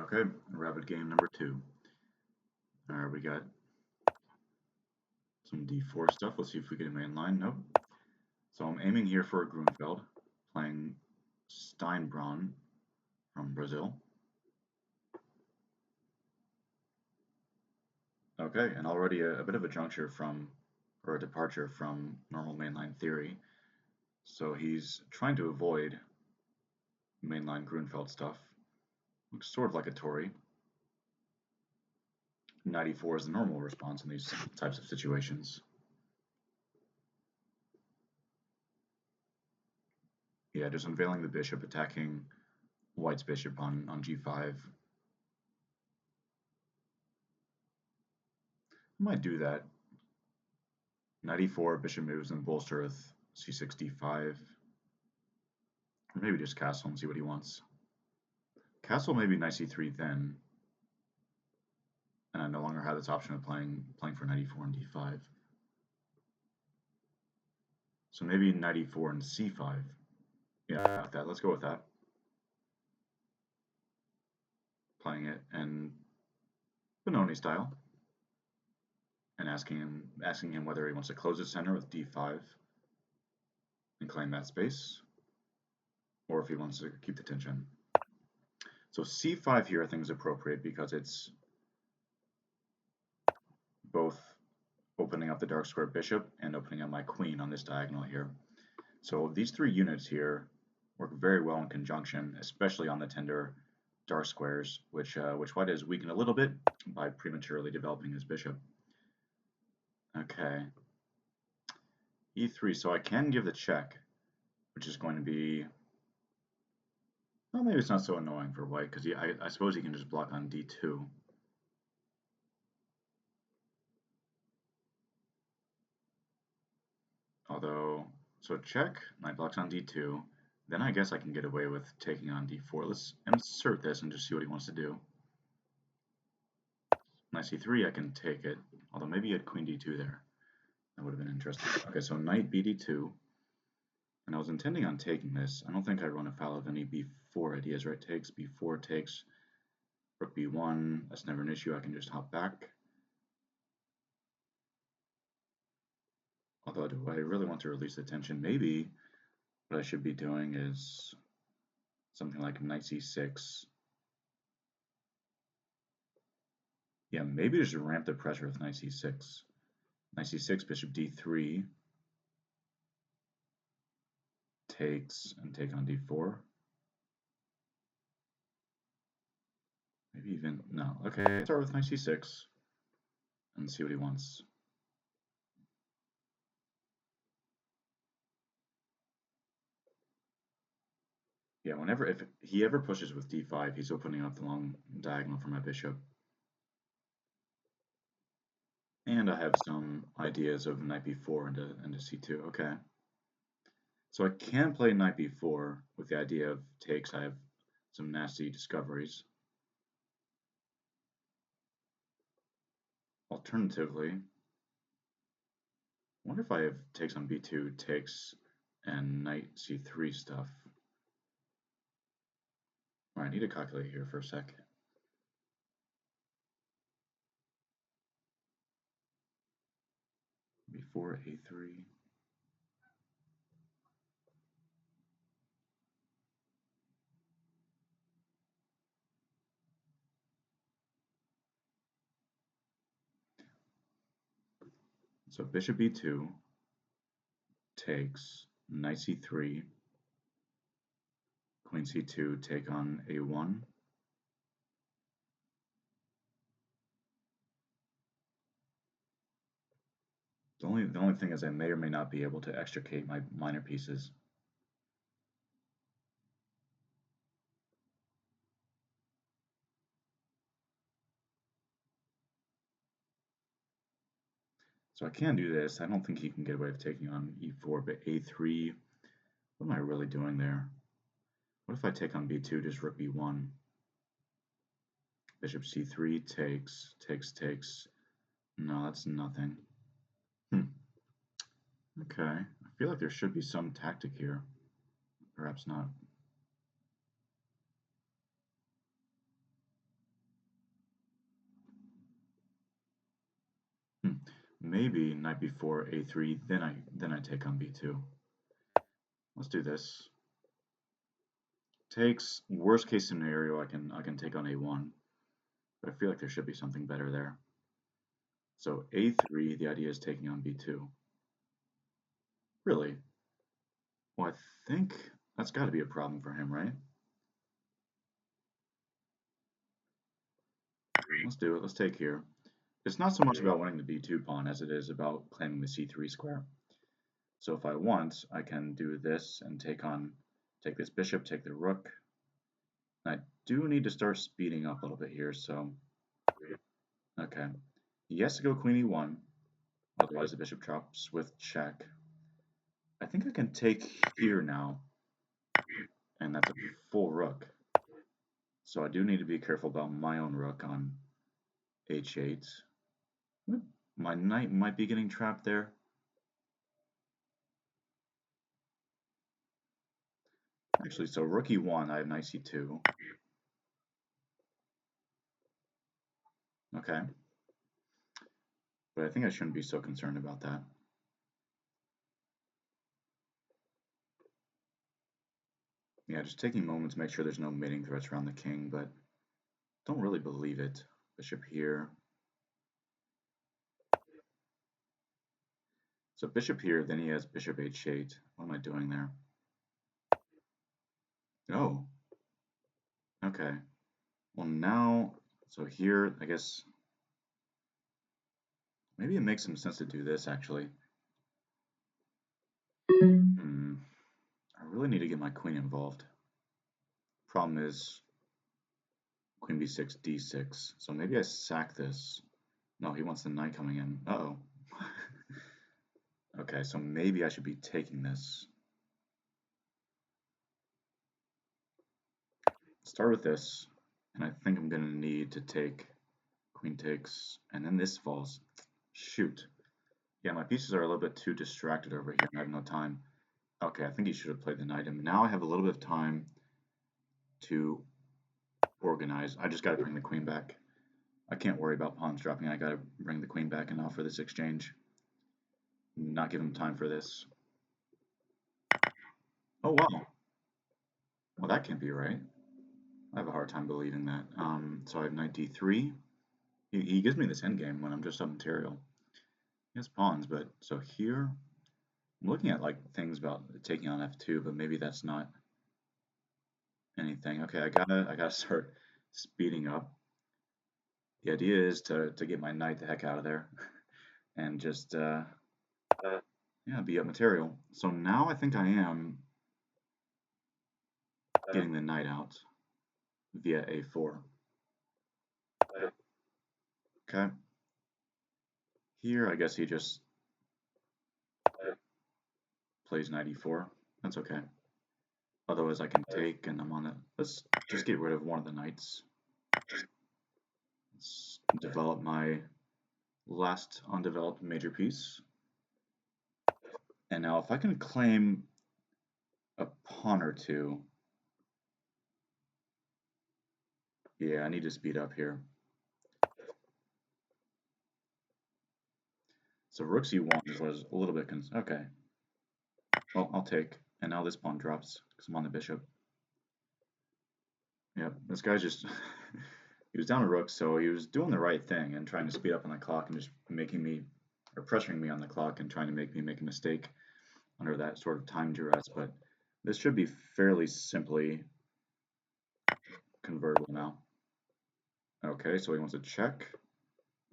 Okay, rapid game number 2. Alright, we got some d4 stuff. Let's see if we get a main line. Nope. So I'm aiming here for a Grünfeld, playing Steinbronn from Brazil. Okay, and already a bit of a juncture from, or a departure from normal mainline theory. So he's trying to avoid mainline Grünfeld stuff. Looks sort of like a Tory. 94 is the normal response in these types of situations. Yeah, just unveiling the bishop, attacking white's bishop on g5. I might do that. Knight e4, bishop moves, and bolster with c6, d5. Or maybe just castle and see what he wants. Castle maybe knight c3 then. And I no longer have this option of playing for knight e4 and d5. So maybe knight e4 and c5. Yeah, I like that. Let's go with that. Playing it in Benoni style. And asking him whether he wants to close his center with d5 and claim that space, or if he wants to keep the tension. So c5 here I think is appropriate because it's both opening up the dark square bishop and opening up my queen on this diagonal here. So these three units here work very well in conjunction, especially on the tender dark squares, which white has weakened a little bit by prematurely developing his bishop. Okay, e3, so I can give the check, which is going to be, well, maybe it's not so annoying for white, because I suppose he can just block on d2. Although, so check, knight blocks on d2, then I guess I can get away with taking on d4. Let's insert this and just see what he wants to do. Knight c3, I can take it, although maybe he had queen d2 there. That would have been interesting. Okay, so knight bd2, and I was intending on taking this. I don't think I run afoul of any b4 ideas, right? Takes, b4 takes, rook b1, that's never an issue, I can just hop back. Although, do I really want to release the tension? Maybe what I should be doing is something like knight c6. Yeah, maybe just ramp the pressure with knight c6. Knight c6, bishop d3, takes, and take on d4. Maybe even, no, okay, start with knight c6 and see what he wants. Yeah, if he ever pushes with d5, he's opening up the long diagonal for my bishop. And I have some ideas of knight b4 into c2, okay. So I can play knight b4 with the idea of takes. I have some nasty discoveries. Alternatively, I wonder if I have takes on b2, takes, and knight c3 stuff. All right, I need to calculate here for a sec. b4, a3. So bishop b2 takes, knight c3, queen c2, take on a1. The only thing is I may or may not be able to extricate my minor pieces. So I can do this. I don't think he can get away with taking on e4, but a3, what am I really doing there? What if I take on b2, just rook b1? Bishop c3 takes, takes. No, that's nothing. Okay, I feel like there should be some tactic here. Perhaps not. maybe knight b4, a3, then I take on b2. Let's do this. Takes, worst case scenario, I can take on a1, but I feel like there should be something better there. So a3, the idea is taking on b2. Really? Well, I think that's got to be a problem for him, right? Let's do it. Let's take here. It's not so much about winning the b2 pawn as it is about claiming the c3 square. So if I want, I can do this and take this bishop, take the rook. I do need to start speeding up a little bit here, so okay. He has to go queen e1, otherwise the bishop drops with check. I think I can take here now, and that's a full rook. So I do need to be careful about my own rook on h8. My knight might be getting trapped there. Actually, so rook e1, I have knight c2. Okay. But I think I shouldn't be so concerned about that. Yeah, just taking a moment to make sure there's no mating threats around the king, but don't really believe it. Bishop here. So bishop here, then he has bishop h8. What am I doing there? Oh, okay. Well now, so here, I guess, maybe it makes some sense to do this actually. I really need to get my queen involved. Problem is, queen b6, d6. So maybe I sack this. No, he wants the knight coming in. Uh-oh. Okay, so maybe I should be taking this. Start with this, and I think I'm going to need to take queen takes, and then this falls. Shoot. Yeah, my pieces are a little bit too distracted over here. I have no time. Okay, I think he should have played the knight, and now I have a little bit of time to organize. I just got to bring the queen back. I can't worry about pawns dropping. I got to bring the queen back and offer this exchange. Not give him time for this. Oh, wow. Well, that can't be right. I have a hard time believing that. So I have knight d3. He gives me this endgame when I'm just up material. He has pawns, but so here I'm looking at like things about taking on f2, but maybe that's not anything. Okay, I gotta start speeding up. The idea is to get my knight the heck out of there and just yeah, be up material. So now I think I am getting the knight out via a4. Okay. Here I guess he just plays knight e4. That's okay. Otherwise I can take and I'm on it. Let's just get rid of one of the knights. Let's develop my last undeveloped major piece. And now if I can claim a pawn or two, yeah, I need to speed up here. So rook c1 was a little bit okay. Well, I'll take. And now this pawn drops because I'm on the bishop. Yep, this guy's just he was down a rook, so he was doing the right thing and trying to speed up on the clock and just making me or pressuring me on the clock and trying to make me make a mistake under that sort of time duress. But this should be fairly simply convertible now. Okay, so he wants a check.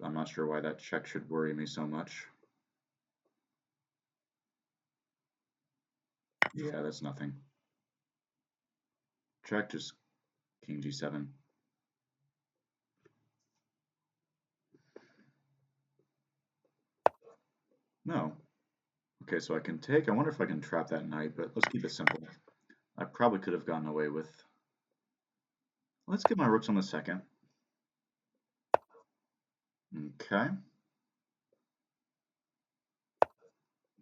I'm not sure why that check should worry me so much. Yeah, that's nothing. Check, just king g7. No. Okay, so I can take. I wonder if I can trap that knight, but let's keep it simple. I probably could have gotten away with. Let's get my rooks on the second. Okay.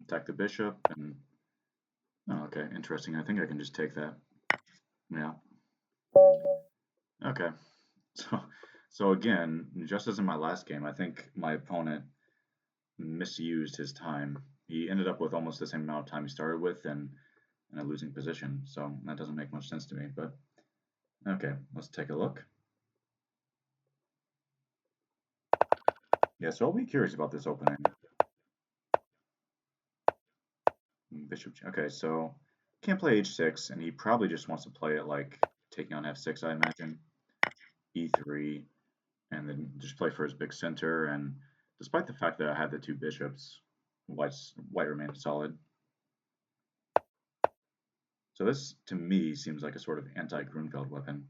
Attack the bishop and oh, okay, interesting. I think I can just take that. Yeah. Okay. So again, just as in my last game, I think my opponent misused his time. He ended up with almost the same amount of time he started with and in a losing position, so that doesn't make much sense to me, but okay, let's take a look. Yeah, so I'll be curious about this opening. Bishop, okay, so can't play h6, and he probably just wants to play it like taking on f6, I imagine. e3, and then just play for his big center, and despite the fact that I had the two bishops, white remained solid. So this, to me, seems like a sort of anti-Grünfeld weapon.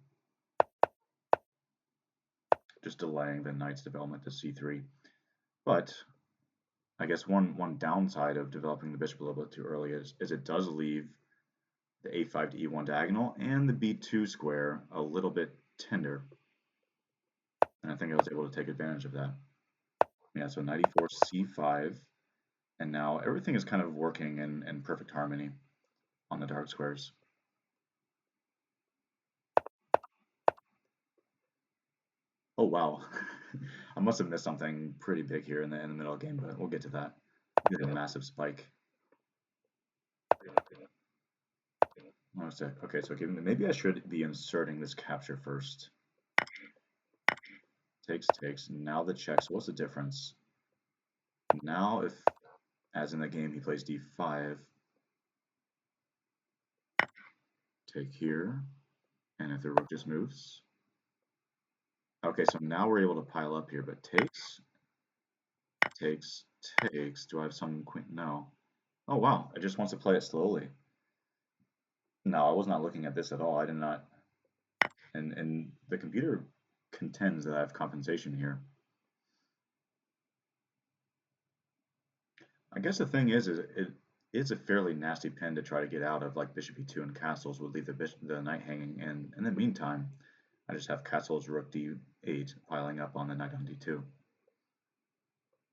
Just delaying the knight's development to c3. But I guess one downside of developing the bishop a little bit too early is it does leave the a5 to e1 diagonal and the b2 square a little bit tender. And I think I was able to take advantage of that. Yeah, so knight e4, c5, and now everything is kind of working in perfect harmony on the dark squares. Oh wow, I must have missed something pretty big here in the middle of the game, but we'll get to that. Look at a massive spike. Okay, so maybe I should be inserting this capture first. Takes. Now the check. So what's the difference? Now if, as in the game, he plays d5, take here, and if the rook just moves. Okay, so now we're able to pile up here, but takes. Do I have some queen? No. Oh wow, it just wants to play it slowly. No, I was not looking at this at all. I did not. And the computer contends that I have compensation here. I guess the thing is it is a fairly nasty pin to try to get out of, like bishop e2 and castles would leave the knight hanging, and in the meantime, I just have castles rook d8 piling up on the knight on d2.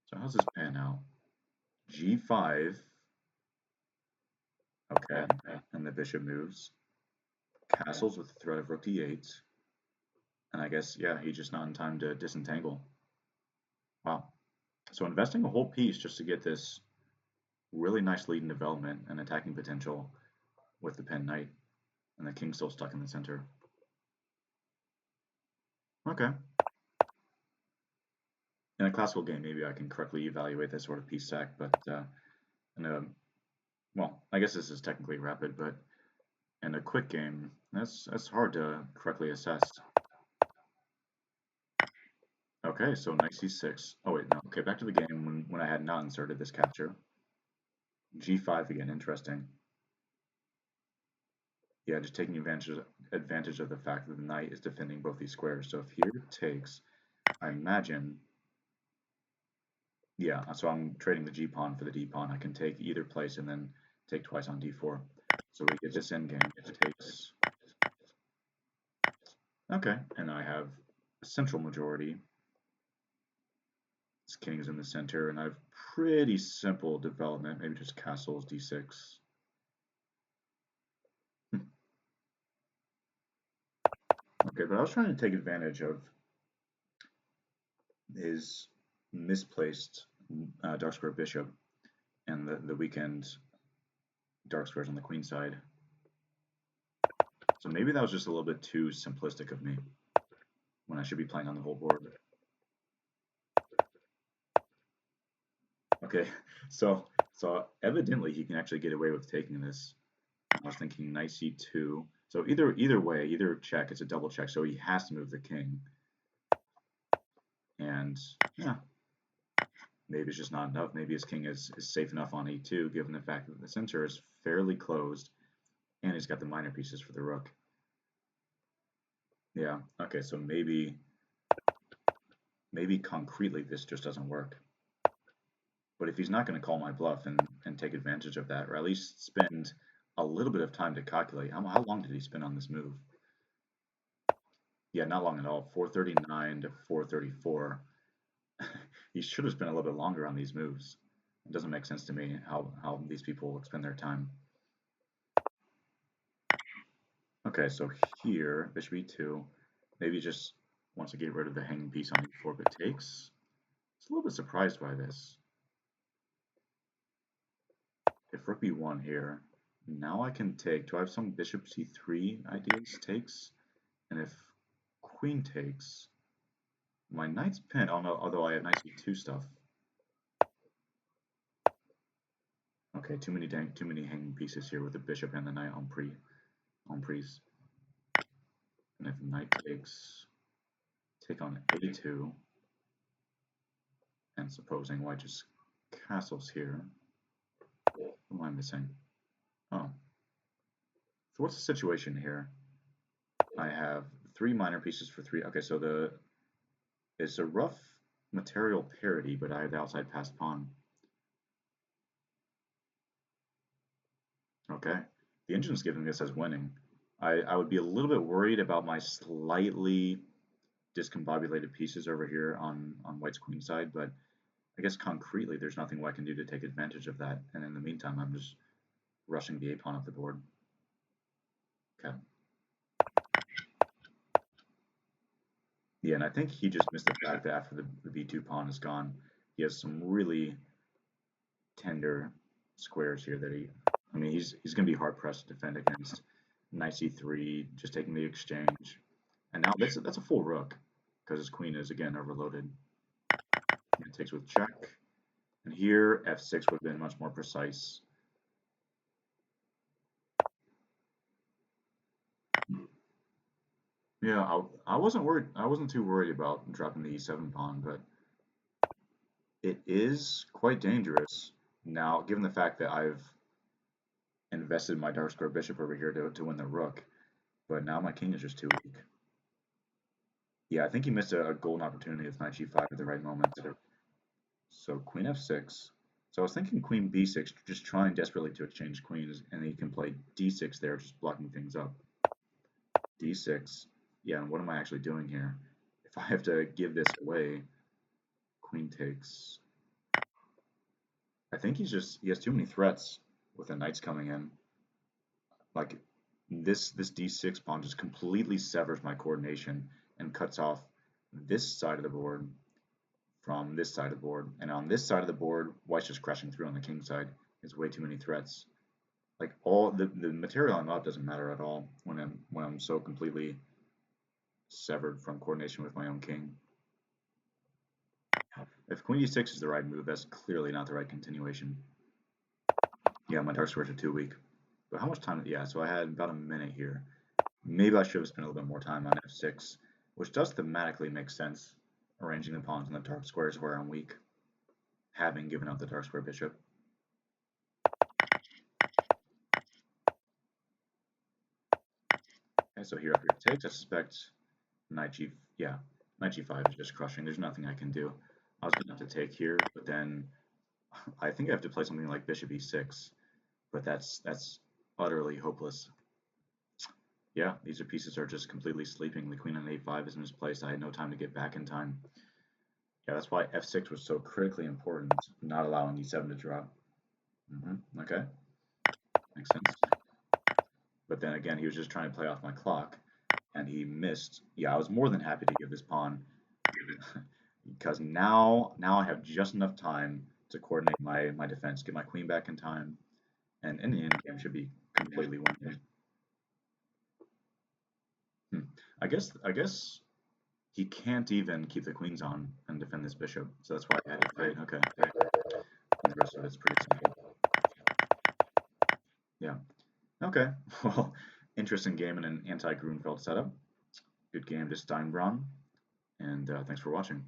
So how's this pan out? g5, okay, and the bishop moves. Castles with the threat of rook d8, and I guess, yeah, he's just not in time to disentangle. Wow. So investing a whole piece just to get this really nice lead in development and attacking potential with the pen knight, and the king still stuck in the center. Okay. In a classical game, maybe I can correctly evaluate this sort of piece sack, but in a, well, I guess this is technically rapid, but in a quick game, that's hard to correctly assess. Okay, so knight c6. Oh wait, no. Okay, back to the game when I had not inserted this capture. g5 again, interesting. Yeah, just taking advantage of the fact that the knight is defending both these squares. So if here takes, I imagine, yeah, so I'm trading the g pawn for the d pawn. I can take either place and then take twice on d4. So we get this endgame. It takes. Okay, and I have a central majority. This king is in the center, and I have pretty simple development. Maybe just castles d6. Okay, but I was trying to take advantage of his misplaced dark square bishop and the weakened dark squares on the queen side. So maybe that was just a little bit too simplistic of me when I should be playing on the whole board. Okay, so evidently he can actually get away with taking this. I was thinking knight c2. So either way, either check, it's a double check, so he has to move the king. And yeah, maybe it's just not enough. Maybe his king is safe enough on e2, given the fact that the center is fairly closed, and he's got the minor pieces for the rook. Yeah, okay, so maybe concretely this just doesn't work. But if he's not going to call my bluff and take advantage of that, or at least spend a little bit of time to calculate, how long did he spend on this move? Yeah, not long at all, 439 to 434. He should have spent a little bit longer on these moves. It doesn't make sense to me how these people spend their time. Okay, so here, bishop e2, maybe just wants to get rid of the hanging piece on e4, but takes. It's a little bit surprised by this. if rook b1 here, now I can take. Do I have some bishop c3 ideas takes? And if queen takes, my knight's pinned. Oh no, although I have knight c2 stuff. Okay, too many hanging pieces here with the bishop and the knight on prise. And if knight takes, take on a2, and supposing white just castles here. What am I missing? Oh, so what's the situation here? I have 3 minor pieces for 3. Okay, so it's a rough material parity, but I have the outside passed pawn. Okay, the engine's giving this as winning. I would be a little bit worried about my slightly discombobulated pieces over here on white's queen side, but I guess concretely there's nothing I can do to take advantage of that, and in the meantime I'm just rushing the a-pawn up the board. Okay. Yeah, and I think he just missed the fact that after the b2 pawn is gone, he has some really tender squares here that I mean, he's going to be hard pressed to defend against. Knight c3, just taking the exchange, and now that's a full rook because his queen is again overloaded. It takes with check, and here f6 would have been much more precise. Yeah, I wasn't worried. I wasn't too worried about dropping the e7 pawn, but it is quite dangerous now, given the fact that I've invested my dark square bishop over here to win the rook, but now my king is just too weak. Yeah, I think he missed a golden opportunity with knight g5 at the right moment. So queen f6. So I was thinking queen b6, just trying desperately to exchange queens, and he can play d6 there, just blocking things up. d6. Yeah, and what am I actually doing here? If I have to give this away, queen takes. I think he has too many threats with the knights coming in. Like this d6 pawn just completely severs my coordination and cuts off this side of the board from this side of the board. And on this side of the board, white's just crashing through on the king side. There's way too many threats. Like all the material I'm up doesn't matter at all when I'm so completely severed from coordination with my own king. If queen d6 is the right move, that's clearly not the right continuation. Yeah, my dark squares are too weak. But how much time? Yeah, so I had about a minute here. Maybe I should have spent a little bit more time on f6, which does thematically make sense, arranging the pawns in the dark squares where I'm weak, having given up the dark square bishop. Okay, so here after it takes, I suspect knight g5 is just crushing. There's nothing I can do. I was going to have to take here, but then I think I have to play something like bishop e6, but that's utterly hopeless. Yeah, these pieces are just completely sleeping. The queen on a5 is misplaced. I had no time to get back in time. Yeah, that's why f6 was so critically important, not allowing e7 to drop. Okay, makes sense. But then again, he was just trying to play off my clock, and he missed. Yeah, I was more than happy to give this pawn, because now I have just enough time to coordinate my defense, get my queen back in time, and in the end game should be completely winning. I guess he can't even keep the queens on and defend this bishop, so that's why I had to trade. Okay, and the rest of it's pretty simple. Yeah. Okay. Well, interesting game in an anti-Grünfeld setup. Good game to Steinbronn, and thanks for watching.